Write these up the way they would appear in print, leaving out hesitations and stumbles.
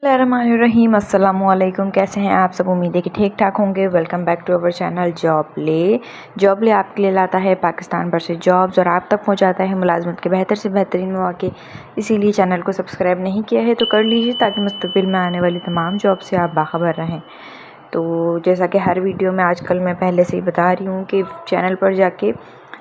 बिस्मिल्लाहिर्रहमानिर्रहीम। अस्सलामुअलैकुम। कैसे हैं आप सब? उम्मीद है कि ठीक ठाक होंगे। Welcome back to our channel job ले आपके लिए लाता है पाकिस्तान भर से जॉब्स और आप तक पहुंचाता है मुलाजमत के बेहतर से बेहतरीन मौके। इसीलिए चैनल को सब्सक्राइब नहीं किया है तो कर लीजिए ताकि मुस्तक़बिल में आने वाली तमाम जॉब से आप बाखबर रहें। तो जैसा कि हर वीडियो में आजकल मैं पहले से ही बता रही हूँ कि चैनल पर जाके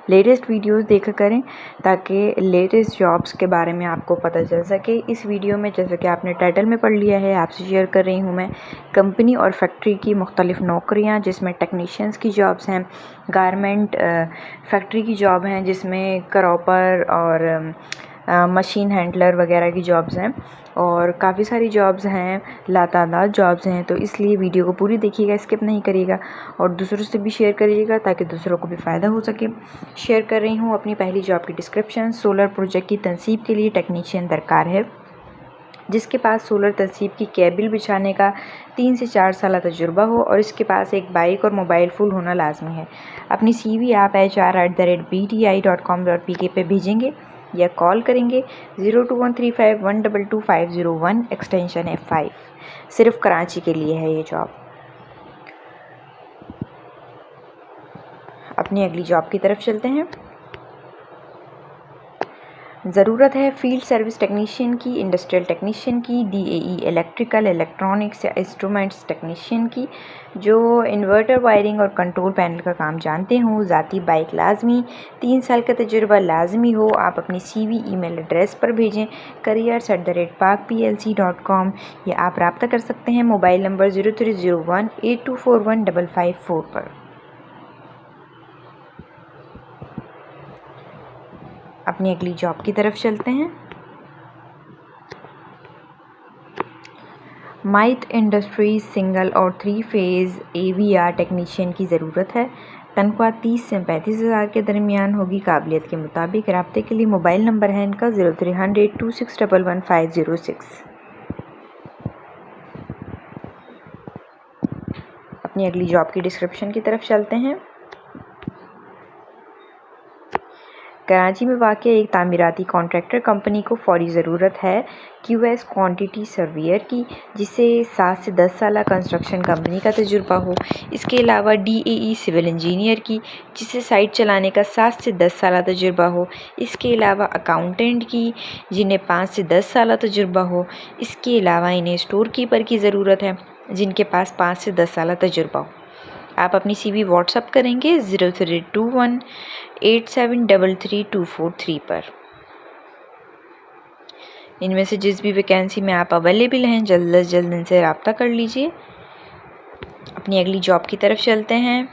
लेटेस्ट वीडियोस देखा करें ताकि लेटेस्ट जॉब्स के बारे में आपको पता चल सके। इस वीडियो में जैसा कि आपने टाइटल में पढ़ लिया है, आपसे शेयर कर रही हूँ मैं कंपनी और फैक्ट्री की मुख्तलिफ़ नौकरियाँ, जिसमें टेक्नीशियंस की जॉब्स हैं, गारमेंट फैक्ट्री की जॉब हैं जिसमें क्रॉपर और मशीन हैंडलर वगैरह की जॉब्स हैं और काफ़ी सारी जॉब्स हैं, लातादाद जॉब्स हैं। तो इसलिए वीडियो को पूरी देखिएगा, स्किप नहीं करिएगा और दूसरों से भी शेयर करिएगा ताकि दूसरों को भी फ़ायदा हो सके। शेयर कर रही हूँ अपनी पहली जॉब की डिस्क्रिप्शन। सोलर प्रोजेक्ट की तनसीब के लिए टेक्नीशियन दरकार है जिसके पास सोलर तनसीब की केबल बिछाने का 3 से 4 साल तजुर्बा हो और इसके पास एक बाइक और मोबाइल फ़ोन होना लाजमी है। अपनी CV आप hr@bti.com.pk पे भेजेंगे या कॉल करेंगे 0213512250 एक्सटेंशन है 5। सिर्फ कराची के लिए है ये जॉब। अपनी अगली जॉब की तरफ चलते हैं। ज़रूरत है फील्ड सर्विस टेक्नीशियन की, इंडस्ट्रियल टेक्नीशियन की, DAE इलेक्ट्रिकल इलेक्ट्रॉनिक्स या इंस्ट्रूमेंट्स टेक्नीशियन की जो इन्वर्टर वायरिंग और कंट्रोल पैनल का काम जानते हों। ज़ाती बाइक लाजमी, 3 साल का तजुर्बा लाजमी हो। आप अपनी CV ईमेल एड्रेस पर भेजें careers@pakplc.com या आप रब्ता कर सकते हैं मोबाइल नंबर 030182415554 पर। अपनी अगली जॉब की तरफ चलते हैं। माइट इंडस्ट्रीज सिंगल और 3 फेज़ AVR टेक्नीशियन की ज़रूरत है। तनख्वाह 30 से 35 हज़ार के दरमियान होगी काबिलियत के मुताबिक। रब्ते के लिए मोबाइल नंबर है इनका 030026111506। अपनी अगली जॉब की डिस्क्रिप्शन की तरफ चलते हैं। कराची में वाक़या एक तामीराती कॉन्ट्रैक्टर कंपनी को फौरी ज़रूरत है QS क्वांटिटी सर्वियर की जिसे 7 से 10 साल कंस्ट्रक्शन कंपनी का तजुर्बा हो। इसके अलावा DAE सिविल इंजीनियर की जिसे साइट चलाने का 7 से 10 साल तजुर्बा हो। इसके अलावा अकाउंटेंट की जिन्हें 5 से 10 साल तजुर्बा हो। इसके अलावा इन्हें स्टोर कीपर की ज़रूरत है जिनके पास 5 से 10 साल तजुर्बा हो। आप अपनी CV व्हाट्सअप करेंगे 03218733 पर। इनमें से जिस भी वैकेंसी में आप अवेलेबल हैं जल्द से जल्द इनसे रब्ता कर लीजिए। अपनी अगली जॉब की तरफ चलते हैं।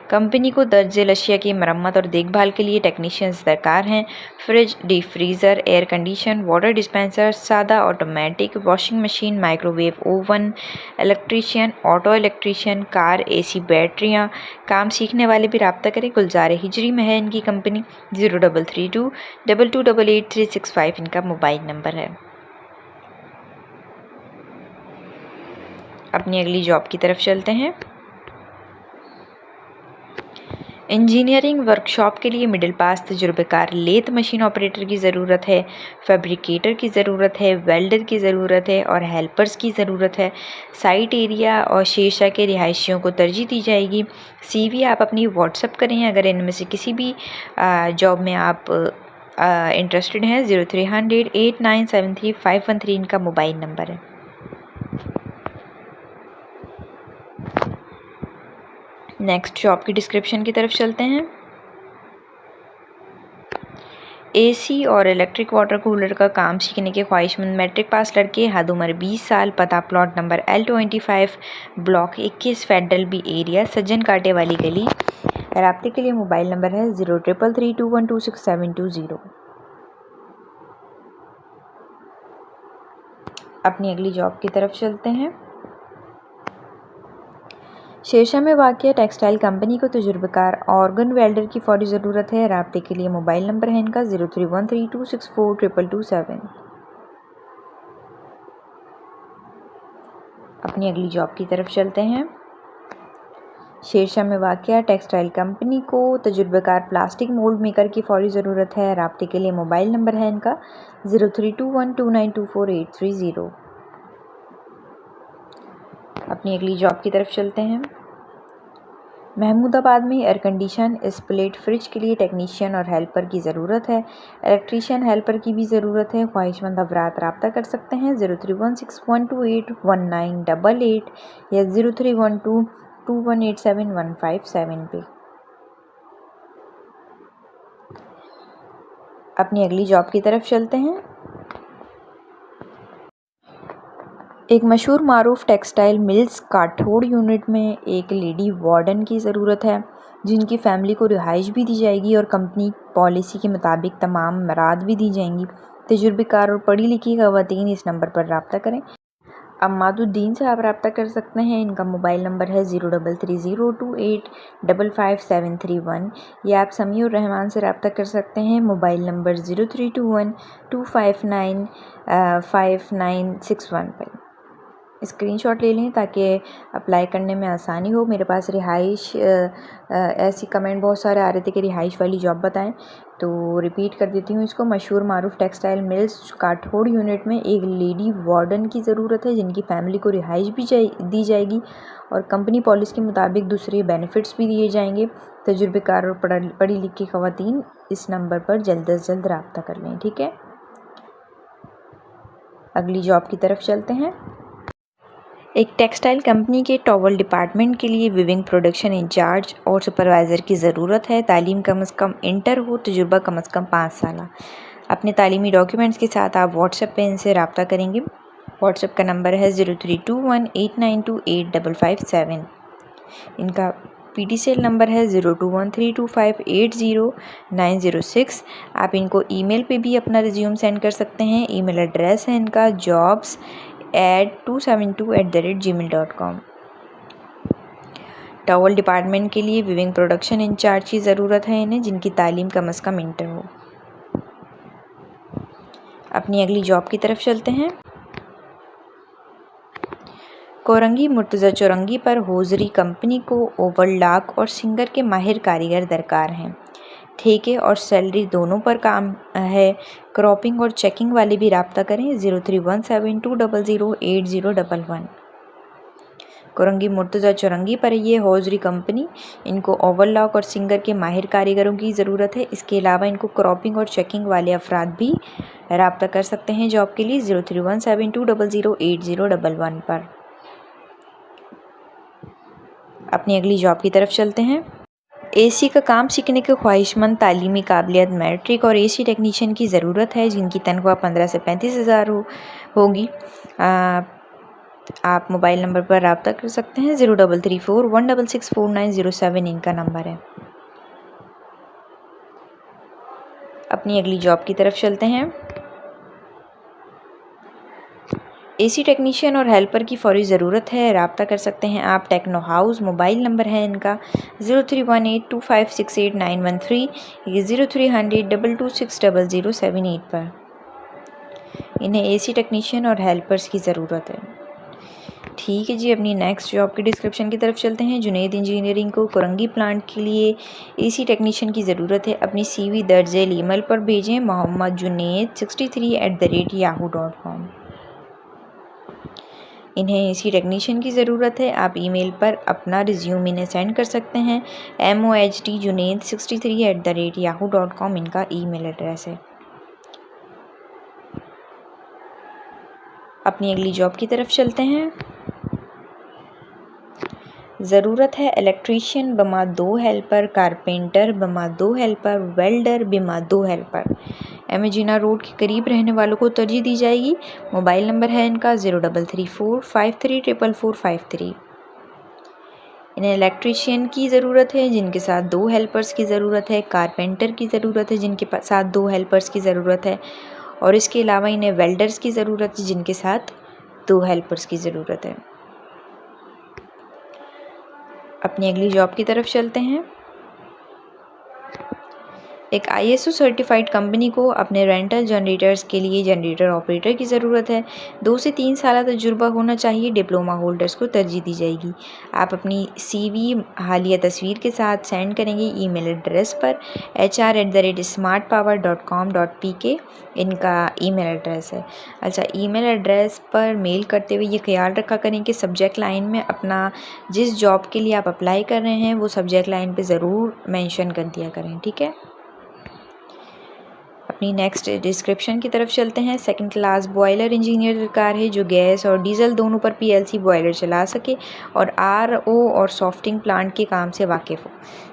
कंपनी को दर्ज अशिया की मरम्मत और देखभाल के लिए टेक्नीशियंस दरकार हैं। Fridge, deep freezer, air condition, water dispenser, सादा automatic, washing machine, microwave oven, electrician, auto electrician, car, AC, बैटरियाँ। काम सीखने वाले भी रब्ता करें। गुलजार हिजरी में है इनकी कंपनी। 033222888365 इनका मोबाइल नंबर है। अपनी अगली जॉब की तरफ चलते हैं। इंजीनियरिंग वर्कशॉप के लिए मिडिल पास तजुर्बेकार लेथ मशीन ऑपरेटर की ज़रूरत है, फैब्रिकेटर की ज़रूरत है, वेल्डर की ज़रूरत है और हेल्पर्स की ज़रूरत है। साइट एरिया और शेरशाह के रिहायशियों को तरजीह दी जाएगी। CV आप अपनी व्हाट्सअप करें अगर इनमें से किसी भी जॉब में आप इंटरेस्टेड हैं। 03008973 इनका मोबाइल नंबर है। नेक्स्ट जॉब की डिस्क्रिप्शन की तरफ चलते हैं। AC और इलेक्ट्रिक वाटर कूलर का काम सीखने के ख्वाहिशमंद मैट्रिक पास लड़के, हद उम्र 20 साल, पता plot number L25 block 21 federal B area, सज्जन कांटे वाली गली। रब्ते के लिए मोबाइल नंबर है 0333212720। अपनी अगली जॉब की तरफ चलते हैं। शेरशाह में वाक़या टेक्सटाइल कंपनी को तजुर्बेकार ऑर्गन वेल्डर की फौरी ज़रूरत है। रब्ते के लिए मोबाइल नंबर है इनका 031326422227। अपनी अगली जॉब की तरफ चलते हैं। शेरशाह में वाक़या टेक्सटाइल कंपनी को तजुर्बेकार प्लास्टिक मोल्ड मेकर की फ़ौरी ज़रूरत है। राब्ते के लिए मोबाइल नंबर है इनका 0321292480। अपनी अगली जॉब की तरफ चलते हैं। महमूदाबाद में एयर कंडीशन स्प्लिट फ्रिज के लिए टेक्नीशियन और हेल्पर की ज़रूरत है। इलेक्ट्रीशियन हेल्पर की भी ज़रूरत है। ख्वाहिशमंद अफराद रब्ता कर सकते हैं 0316128198 या 03122187 पे। अपनी अगली जॉब की तरफ चलते हैं। एक मशहूर मारूफ टेक्सटाइल मिल्स काठोड़ यूनिट में एक लेडी वार्डन की ज़रूरत है, जिनकी फैमिली को रिहाइश भी दी जाएगी और कंपनी पॉलिसी के मुताबिक तमाम मराद भी दी जाएंगी। तजुर्बेकार और पढ़ी लिखी ख़वातीन इस नंबर पर रब्ता करें। अम्मादुद्दीन से आप रब्ता कर सकते हैं। इनका मोबाइल नंबर है 033028555731 या आप समीउर रहमान से रब्ता कर सकते हैं। मोबाइल नंबर 032125955961 पर। स्क्रीनशॉट ले लें ताकि अप्लाई करने में आसानी हो। मेरे पास रिहाइश ऐसी कमेंट बहुत सारे आ रहे थे कि रिहाइश वाली जॉब बताएं, तो रिपीट कर देती हूँ इसको। मशहूर मारूफ टेक्सटाइल मिल्स काठोड़ यूनिट में एक लेडी वार्डन की ज़रूरत है, जिनकी फैमिली को रिहाइश भी दी जाएगी और कंपनी पॉलिसी के मुताबिक दूसरे बेनिफिट्स भी दिए जाएंगे। तजुर्बेकार और पढ़ी लिखी ख़वातीन इस नंबर पर जल्द अज जल्द रब्ता कर लें, ठीक है। अगली जॉब की तरफ चलते हैं। एक टेक्सटाइल कंपनी के टॉवल डिपार्टमेंट के लिए विविंग प्रोडक्शन इंचार्ज और सुपरवाइज़र की ज़रूरत है। तालीम कम से कम इंटर हो, तजुर्बा कम से कम 5 साल। अपने तालीमी डॉक्यूमेंट्स के साथ आप व्हाट्सएप पे इनसे रब्ता करेंगे। व्हाट्सएप का नंबर है 032189285557। इनका PTCL नंबर है 021325809006। आप इनको ईमेल पे भी अपना रिज्यूम सेंड कर सकते हैं। ईमेल एड्रेस है इनका jobs@272@gmail.com। टॉवल डिपार्टमेंट के लिए विविंग प्रोडक्शन इंचार्ज की ज़रूरत है इन्हें, जिनकी तालीम कम से कम इंटर हो। अपनी अगली जॉब की तरफ चलते हैं। कोरंगी मुर्तज़ा चौरंगी पर होजरी कंपनी को ओवरलॉक और सिंगर के माहिर कारीगर दरकार हैं। ठेके और सैलरी दोनों पर काम है। क्रॉपिंग और चेकिंग वाले भी रब्ता करें 0317200811। कोरंगी मुर्तज़ा चौरंगी पर ये हौजरी कंपनी, इनको ओवरलॉक और सिंगर के माहिर कारीगरों की ज़रूरत है। इसके अलावा इनको क्रॉपिंग और चेकिंग वाले अफराद भी रब्ता कर सकते हैं जॉब के लिए 0317200811 पर। अपनी अगली जॉब की तरफ चलते हैं। AC का काम सीखने के ख्वाहिशमंद तालीमी काबिलियत मैट्रिक और AC टेक्नीशियन की ज़रूरत है, जिनकी तनख्वाह 15 से 35 हज़ार होगी। आप मोबाइल नंबर पर रब्ता कर सकते हैं 0334166907 इनका नंबर है। अपनी अगली जॉब की तरफ चलते हैं। AC टेक्नीशियन और हेल्पर की फ़ौरी ज़रूरत है, रब्ता कर सकते हैं आप टेक्नो हाउस। मोबाइल नंबर है इनका 0318256891 या 030022600078 पर। इन्हें AC टेक्नीशियन और हेल्पर्स की ज़रूरत है, ठीक है जी। अपनी नेक्स्ट जॉब के डिस्क्रिप्शन की तरफ चलते हैं। जुनैद इंजीनियरिंग को कोरंगी प्लांट के लिए AC टेक्नीशियन की ज़रूरत है। अपनी CV दर्ज ईमेल पर भेजें mohammadjunaid63@yahoo.com। इन्हें AC टेक्नीशियन की ज़रूरत है। आप ईमेल पर अपना रिज्यूम इन्हें सेंड कर सकते हैं। mohdjunaid63@yahoo.com इनका ईमेल एड्रेस है। अपनी अगली जॉब की तरफ चलते हैं। ज़रूरत है इलेक्ट्रीशियन बमा 2 हेल्पर, कारपेंटर बमा 2 हेल्पर, वेल्डर बमा 2 हेल्पर। एमेजिना रोड के करीब रहने वालों को तरजीह दी जाएगी। मोबाइल नंबर है इनका 0334534453। इन्हें इलेक्ट्रीशियन की ज़रूरत है, जिनके साथ 2 हेल्पर्स की ज़रूरत है। कारपेंटर की ज़रूरत है, जिनके साथ 2 हेल्पर्स की ज़रूरत है। और इसके अलावा इन्हें वेल्डर्स की ज़रूरत है, जिनके साथ 2 हेल्पर्स की ज़रूरत है। अपनी अगली जॉब की तरफ चलते हैं। एक ISO सर्टिफाइड कंपनी को अपने रेंटल जनरेटर्स के लिए जनरेटर ऑपरेटर की ज़रूरत है। 2 से 3 साल तजुर्बा होना चाहिए। डिप्लोमा होल्डर्स को तरजीह दी जाएगी। आप अपनी CV हालिया तस्वीर के साथ सेंड करेंगे ईमेल एड्रेस पर hr@smartpower.com.pk इनका ईमेल एड्रेस है। अच्छा, ईमेल एड्रेस पर मेल करते हुए ये ख्याल रखा करें कि सब्जेक्ट लाइन में अपना जिस जॉब के लिए आप अप्लाई कर रहे हैं वो सब्जेक्ट लाइन पे ज़रूर मेंशन कर दिया करें, ठीक है। अपनी नेक्स्ट डिस्क्रिप्शन की तरफ चलते हैं। सेकंड क्लास बॉयलर इंजीनियर दरकार है जो गैस और डीजल दोनों पर PLC बॉयलर चला सके और RO और सॉफ्टिंग प्लांट के काम से वाकिफ़ हो।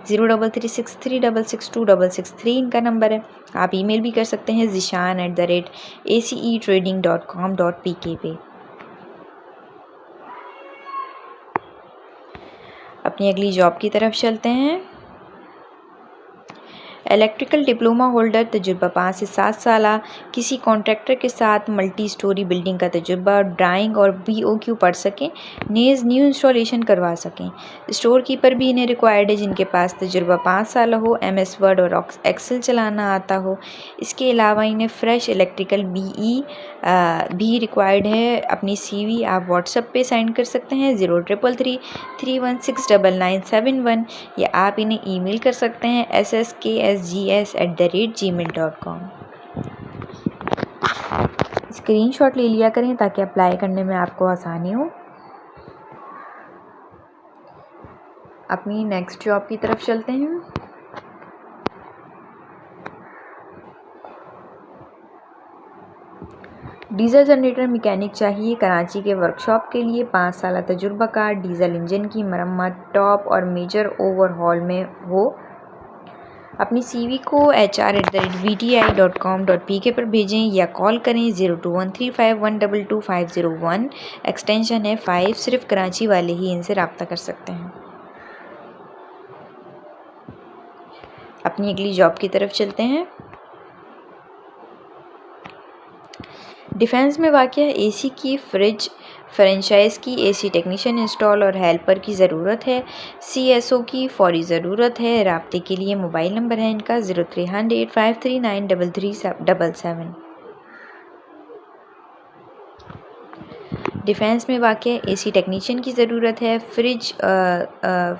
033636266263 इनका नंबर है। आप ईमेल भी कर सकते हैं zishan@acetrading.com.pk पे। अपनी अगली जॉब की तरफ चलते हैं। इलेक्ट्रिकल डिप्लोमा होल्डर तजुर्बा 5 से 7 साल, किसी कॉन्ट्रैक्टर के साथ मल्टी स्टोरी बिल्डिंग का तजुर्बा, ड्राइंग और BOQ पढ़ सकें, नेज़ न्यू इंस्टॉलेशन करवा सकें। स्टोर कीपर भी इन्हें रिक्वायर्ड है जिनके पास तजुर्बा 5 साल हो, MS वर्ड और एक्सेल चलाना आता हो। इसके अलावा इन्हें फ्रेश इलेक्ट्रिकल BE भी रिक्वायर्ड है। अपनी CV आप व्हाट्सएप पे सेंड कर सकते हैं 0333169971 या आप इन्हें ईमेल कर सकते हैं ssksgs@gmail.com। स्क्रीनशॉट ले लिया करें ताकि अप्लाई करने में आपको आसानी हो। अपनी नेक्स्ट जॉब की तरफ चलते हैं। डीजल जनरेटर मैकेनिक चाहिए कराची के वर्कशॉप के लिए। 5 साल तजुर्बा कार, डीजल इंजन की मरम्मत, टॉप और मेजर ओवरहॉल में हो। अपनी CV को hr@vti.com.pk पर भेजें या कॉल करें 0213512250 एक्सटेंशन है 5। सिर्फ कराची वाले ही इनसे रब्ता कर सकते हैं। अपनी अगली जॉब की तरफ चलते हैं। डिफेंस में वाक़या AC की फ्रिज फ्रेंचाइज़ की AC टेक्नीशियन इंस्टॉल और हेल्पर की ज़रूरत है। CSO की फौरी ज़रूरत है। राब्ते के लिए मोबाइल नंबर है इनका 0300-539-3377। डिफेंस में वाक़या AC टेक्नीशियन की ज़रूरत है। फ्रिज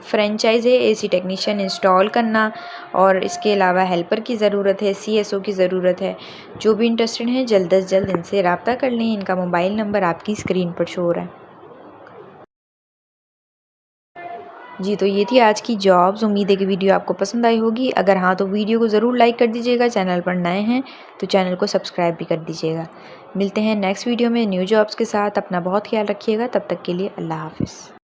फ्रेंचाइज़ है, AC टेक्नीशियन इंस्टॉल करना और इसके अलावा हेल्पर की ज़रूरत है, CSO की ज़रूरत है। जो भी इंटरेस्टेड हैं जल्द से जल्द इनसे रब्ता कर लें। इनका मोबाइल नंबर आपकी स्क्रीन पर शो हो रहा है। जी, तो ये थी आज की जॉब्स। उम्मीद है कि वीडियो आपको पसंद आई होगी। अगर हाँ तो वीडियो को ज़रूर लाइक कर दीजिएगा। चैनल पर नए हैं तो चैनल को सब्सक्राइब भी कर दीजिएगा। मिलते हैं नेक्स्ट वीडियो में न्यू जॉब्स के साथ। अपना बहुत ख्याल रखिएगा। तब तक के लिए अल्लाह हाफ़िज़।